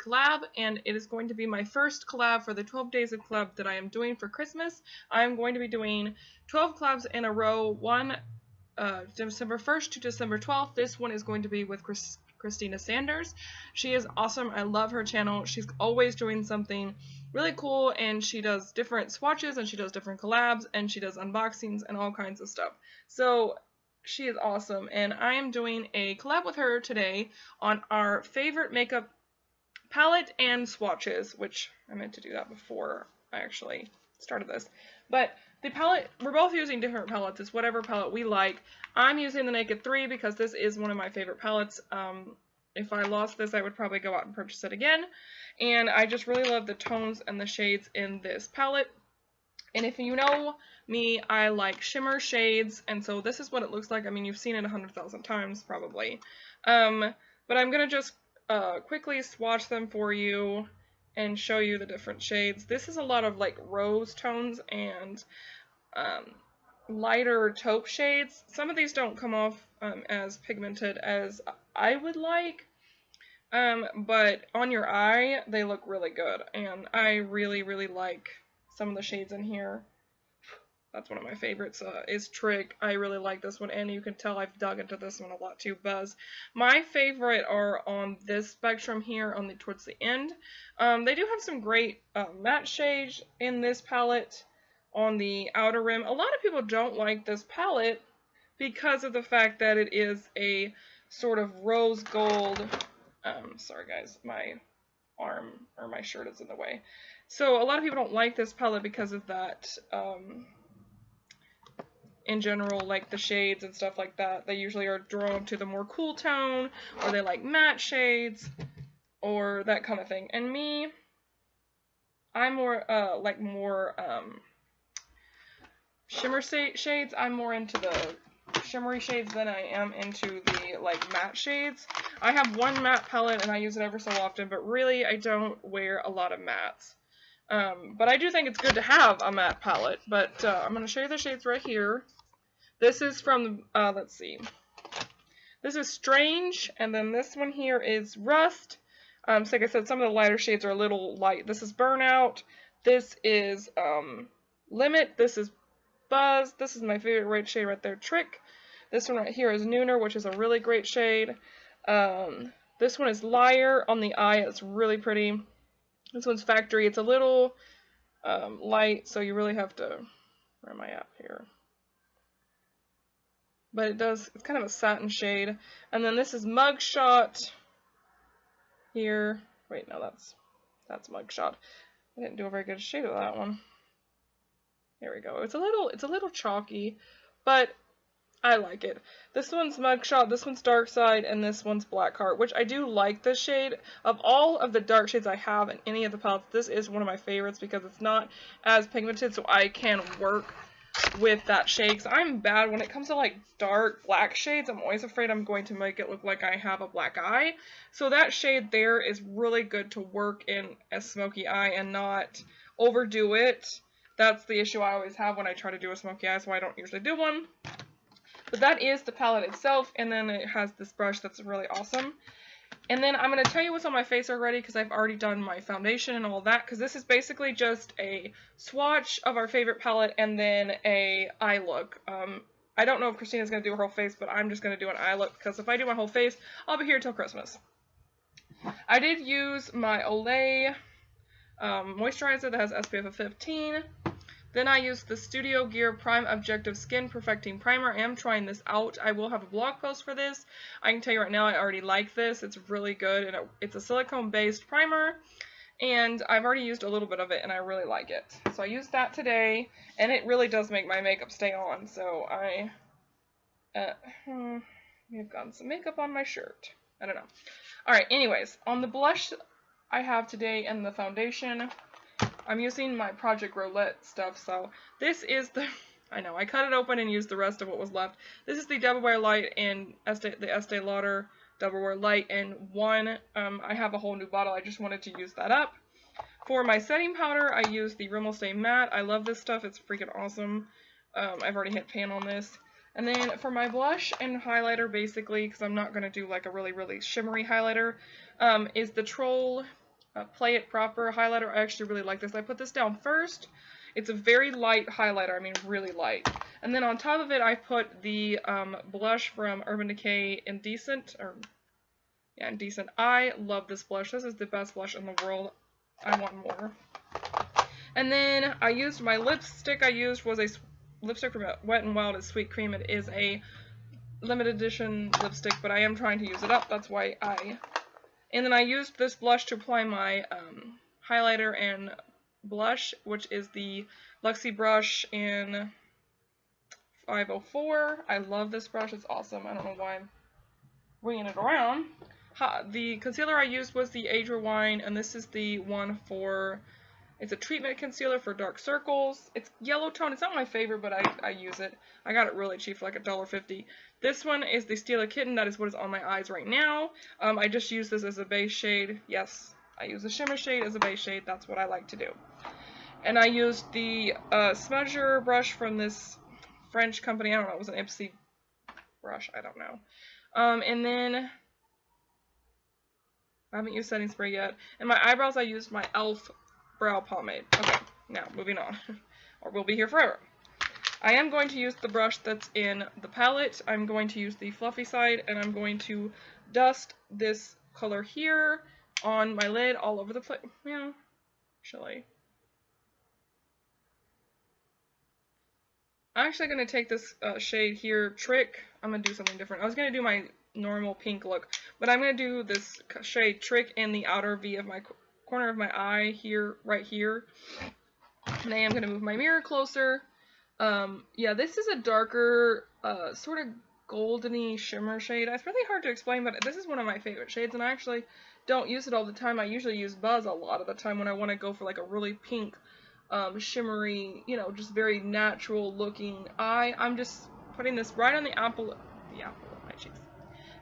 collab, and it is going to be my first collab for the 12 days of collab that I am doing for Christmas. I am going to be doing 12 collabs in a row, December 1st to December 12th. This one is going to be with Christina Sanders. She is awesome. I love her channel. She's always doing something really cool, and she does different swatches, and she does different collabs, and she does unboxings and all kinds of stuff. So she is awesome, and I am doing a collab with her today on our favorite makeup palette and swatches, which I meant to do that before I actually started this. But the palette, we're both using different palettes. It's whatever palette we like. I'm using the Naked 3 because this is one of my favorite palettes. If I lost this, I would probably go out and purchase it again. And I just really love the tones and the shades in this palette. And if you know me, I like shimmer shades, and so this is what it looks like. I mean, you've seen it 100,000 times probably. But I'm going to just quickly swatch them for you and show you the different shades. This is a lot of like rose tones and lighter taupe shades. Some of these don't come off as pigmented as I would like, but on your eye they look really good, and I really like some of the shades in here. That's one of my favorites, is Trick. I really like this one, and you can tell I've dug into this one a lot too. Buzz. My favorite are on this spectrum here on towards the end. They do have some great matte shades in this palette on the outer rim. A lot of people don't like this palette because of the fact that it is a sort of rose gold. Sorry guys, my arm or my shirt is in the way. So a lot of people don't like this palette because of that. In general, like the shades and stuff like that, they usually are drawn to the more cool tone, or they like matte shades, or that kind of thing. And me, I'm more like more shimmer shades. I'm more into the shimmery shades than I am into the like matte shades. I have one matte palette and I use it ever so often, but really I don't wear a lot of mattes. But I do think it's good to have a matte palette. But I'm going to show you the shades right here. This is from, let's see. This is Strange, and then this one here is Rust. So like I said, some of the lighter shades are a little light. This is Burnout. This is Limit. This is Buzz. This is my favorite red shade right there, Trick. This one right here is Nooner, which is a really great shade. This one is Liar. On the eye, it's really pretty. This one's Factory. It's a little light, so you really have to, where am I at here? But it's kind of a satin shade. And then this is Mugshot here. Wait, no, that's Mugshot. I didn't do a very good shade of that one. Here we go. It's a little chalky, but I like it. This one's Mugshot, this one's Dark Side, and this one's Blackheart, which I do like this shade. Of all of the dark shades I have in any of the palettes, this is one of my favorites because it's not as pigmented, so I can work with that shade. Because I'm bad when it comes to like dark black shades. I'm always afraid I'm going to make it look like I have a black eye. So that shade there is really good to work in a smoky eye and not overdo it. That's the issue I always have when I try to do a smoky eye, so I don't usually do one. But that is the palette itself, and then it has this brush that's really awesome. And then I'm going to tell you what's on my face already, because I've already done my foundation and all that, because this is basically just a swatch of our favorite palette and then a eye look. I don't know if Christina's going to do her whole face, but I'm just going to do an eye look, because if I do my whole face, I'll be here till Christmas. I did use my Olay moisturizer that has SPF of 15. Then I used the Studio Gear Prime Objective Skin Perfecting Primer. I am trying this out. I will have a blog post for this. I can tell you right now I already like this. It's really good, and it's a silicone-based primer, and I've already used a little bit of it, and I really like it. So I used that today, and it really does make my makeup stay on. So I have gotten some makeup on my shirt. I don't know. Alright, anyways, on the blush I have today and the foundation, I'm using my Project Roulette stuff, so this is the, I know, I cut it open and used the rest of what was left. This is the Double Wear Light and the Estee Lauder Double Wear Light in one. I have a whole new bottle, I just wanted to use that up. For my setting powder, I used the Rimmel Stay Matte. I love this stuff, it's freaking awesome. I've already hit pan on this. And then for my blush and highlighter, basically, because I'm not going to do like a really shimmery highlighter, is the Troll Play It Proper highlighter. I actually really like this. I put this down first. It's a very light highlighter. I mean, really light. And then on top of it, I put the blush from Urban Decay Indecent. Indecent. I love this blush. This is the best blush in the world. I want more. And then I used my lipstick. I used was a lipstick from Wet n Wild. It's Sweet Cream. It is a limited edition lipstick, but I am trying to use it up. That's why And then I used this blush to apply my highlighter and blush, which is the Luxie brush in 504. I love this brush. It's awesome. I don't know why I'm bringing it around. The concealer I used was the Age Rewind, and this is the one for... It's a treatment concealer for dark circles. It's yellow tone. It's not my favorite, but I use it. I got it really cheap for like $1.50. This one is the Stila Kitten. That is what is on my eyes right now. I just use this as a base shade. Yes, I use a shimmer shade as a base shade. That's what I like to do. And I used the smudger brush from this French company. I don't know. It was an Ipsy brush. I don't know. And then... I haven't used setting spray yet. And my eyebrows, I used my e.l.f. brow pomade. Okay, now moving on, or we'll be here forever. I am going to use the brush that's in the palette. I'm going to use the fluffy side, and I'm going to dust this color here on my lid all over the place. Yeah, actually. I'm actually going to take this shade here, Trick. I'm going to do something different. I was going to do my normal pink look, but I'm going to do this shade Trick in the outer V of my corner of my eye here, right here. And I am going to move my mirror closer. Yeah, this is a darker, sort of goldeny shimmer shade. It's really hard to explain, but this is one of my favorite shades, and I actually don't use it all the time. I usually use Buzz a lot of the time when I want to go for like a really pink, shimmery, you know, just very natural looking eye. I'm just putting this right on the apple of my cheeks.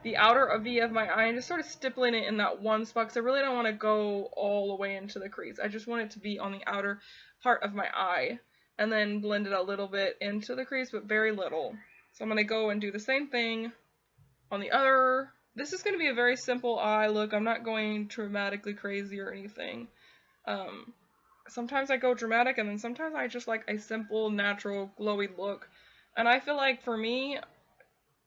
The outer V of my eye and just sort of stippling it in that one spot because I really don't want to go all the way into the crease. I just want it to be on the outer part of my eye and then blend it a little bit into the crease, but very little. So I'm going to go and do the same thing on the other. This is going to be a very simple eye look. I'm not going dramatically crazy or anything. Sometimes I go dramatic and then sometimes I just like a simple, natural, glowy look. And I feel like for me,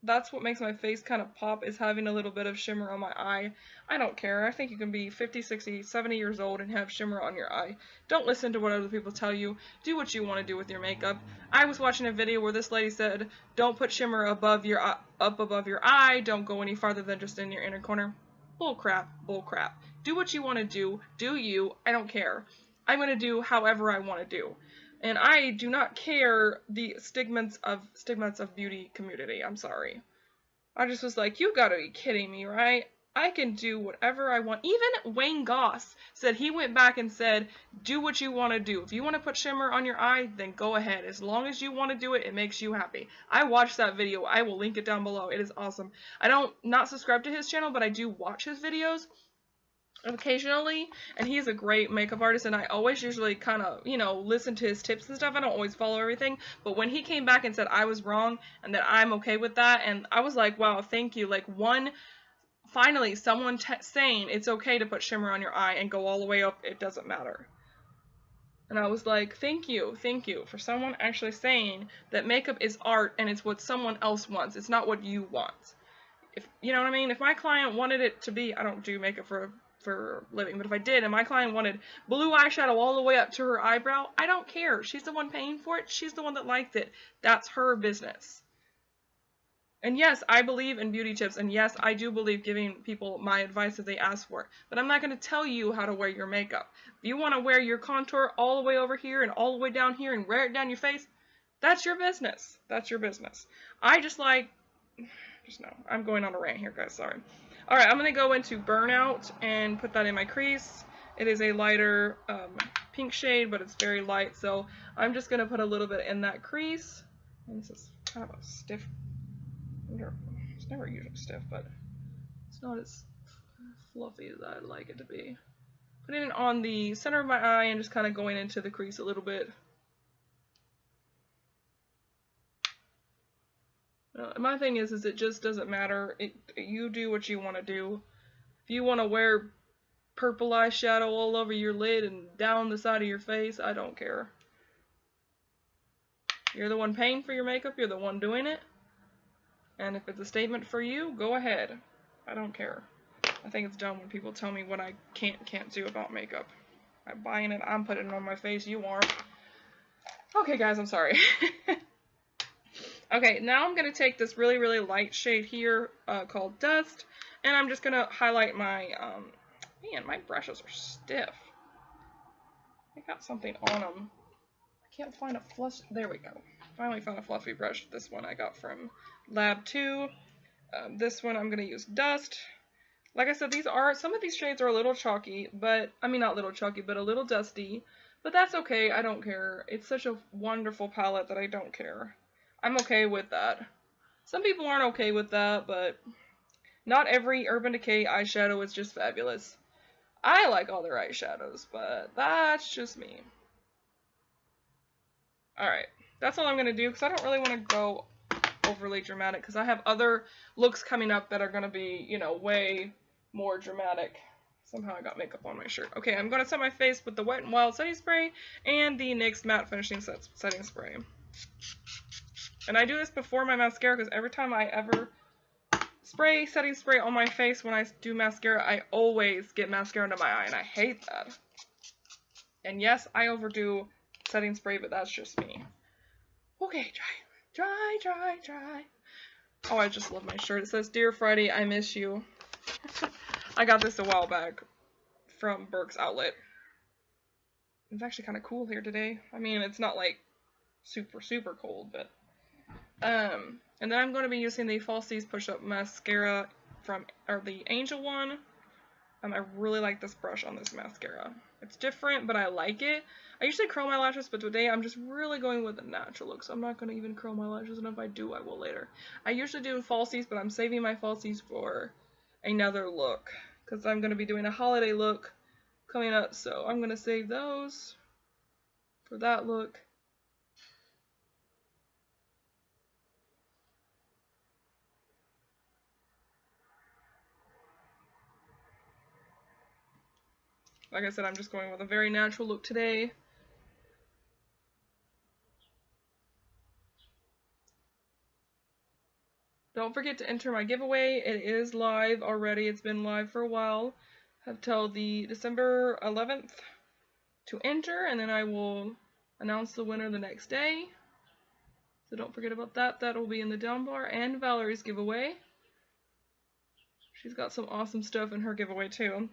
that's what makes my face kind of pop, is having a little bit of shimmer on my eye. I don't care. I think you can be 50, 60, 70 years old and have shimmer on your eye. Don't listen to what other people tell you. Do what you want to do with your makeup. I was watching a video where this lady said, don't put shimmer above your eye. Don't go any farther than just in your inner corner. Bull crap. Bull crap. Do what you want to do. Do you. I don't care. I'm going to do however I want to do. And I do not care the stigmas of beauty community. I'm sorry. I just was like, you gotta be kidding me, right? I can do whatever I want. Even Wayne Goss said he went back and said, do what you want to do. If you want to put shimmer on your eye, then go ahead. As long as you want to do it, it makes you happy. I watched that video. I will link it down below. It is awesome. I don't not subscribe to his channel, but I do watch his videos occasionally, and he's a great makeup artist, and I always usually kind of, you know, listen to his tips and stuff. I don't always follow everything, but when he came back and said I was wrong and that I'm okay with that, and I was like, wow, thank you. Like, finally someone saying it's okay to put shimmer on your eye and go all the way up, it doesn't matter. And I was like, thank you for someone actually saying that makeup is art and it's what someone else wants. It's not what you want. If you know what I mean? If my client wanted it to be, I don't do makeup for a living, but if I did and my client wanted blue eyeshadow all the way up to her eyebrow, I don't care. She's the one paying for it. She's the one that liked it. That's her business. And yes, I believe in beauty tips, and yes, I do believe giving people my advice if they ask for it, but I'm not going to tell you how to wear your makeup. If you want to wear your contour all the way over here and all the way down here and wear it down your face, that's your business. That's your business. I just no, I'm going on a rant here, guys, sorry. Alright, I'm going to go into Burnout and put that in my crease. It is a lighter pink shade, but it's very light, so I'm just going to put a little bit in that crease. And this is kind of a stiff, it's never usually stiff, but it's not as fluffy as I'd like it to be. Putting it on the center of my eye and just kind of going into the crease a little bit. My thing is it just doesn't matter. You do what you want to do. If you want to wear purple eyeshadow all over your lid and down the side of your face. I don't care. You're the one paying for your makeup. You're the one doing it. And if it's a statement for you, go ahead. I don't care. I think it's dumb when people tell me what I can't do about makeup. I'm buying it. I'm putting it on my face. You aren't. Okay, guys, I'm sorry. Okay, now I'm going to take this really, really light shade here called Dust. And I'm just going to highlight my, man, my brushes are stiff. I got something on them. I can't find a flush. There we go. Finally found a fluffy brush. This one I got from Lab 2. This one I'm going to use Dust. Like I said, some of these shades are a little chalky, but, I mean not little chalky, but a little dusty. But that's okay, I don't care. It's such a wonderful palette that I don't care. I'm okay with that. Some people aren't okay with that, but not every Urban Decay eyeshadow is just fabulous. I like all their eyeshadows, but that's just me. Alright, that's all I'm going to do, because I don't really want to go overly dramatic, because I have other looks coming up that are going to be, you know, way more dramatic. Somehow I got makeup on my shirt. Okay, I'm going to set my face with the Wet n Wild setting spray and the NYX Matte Finishing Setting Spray. And I do this before my mascara, because every time I ever spray setting spray on my face when I do mascara, I always get mascara under my eye, and I hate that. And yes, I overdo setting spray, but that's just me. Okay, dry. Oh, I just love my shirt. It says, "Dear Friday, I miss you." I got this a while back from Burke's Outlet. It's actually kind of cool here today. I mean, it's not like super, super cold, but and then I'm going to be using the Falsies Push-Up Mascara or the Angel one. I really like this brush on this mascara. It's different, but I like it. I usually curl my lashes, but today I'm just really going with a natural look, so I'm not going to even curl my lashes, and if I do, I will later. I usually do falsies, but I'm saving my falsies for another look, because I'm going to be doing a holiday look coming up, so I'm going to save those for that look. Like I said, I'm just going with a very natural look today. Don't forget to enter my giveaway. It is live already. It's been live for a while. I have till the December 11th to enter, and then I will announce the winner the next day. So don't forget about that. That will be in the down bar. And Valerie's giveaway. She's got some awesome stuff in her giveaway too.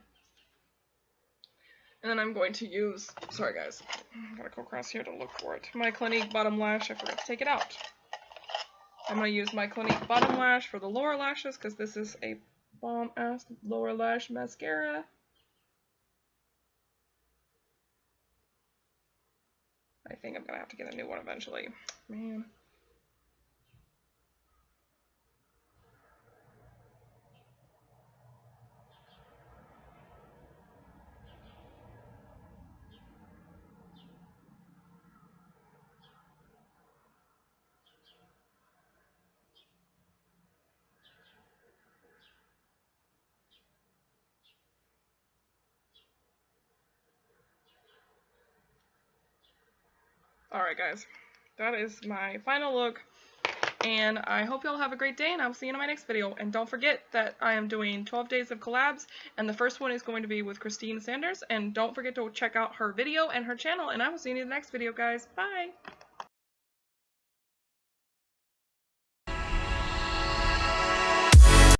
And then I'm going to use, sorry guys, I gotta go across here to look for it. My Clinique bottom lash, I forgot to take it out. I'm going to use my Clinique bottom lash for the lower lashes, because this is a bomb-ass lower lash mascara. I think I'm going to have to get a new one eventually. Man. Alright guys, that is my final look, and I hope y'all have a great day, and I'll see you in my next video. And don't forget that I am doing 12 days of collabs, and the first one is going to be with Christina Sanders, and don't forget to check out her video and her channel, and I will see you in the next video, guys. Bye!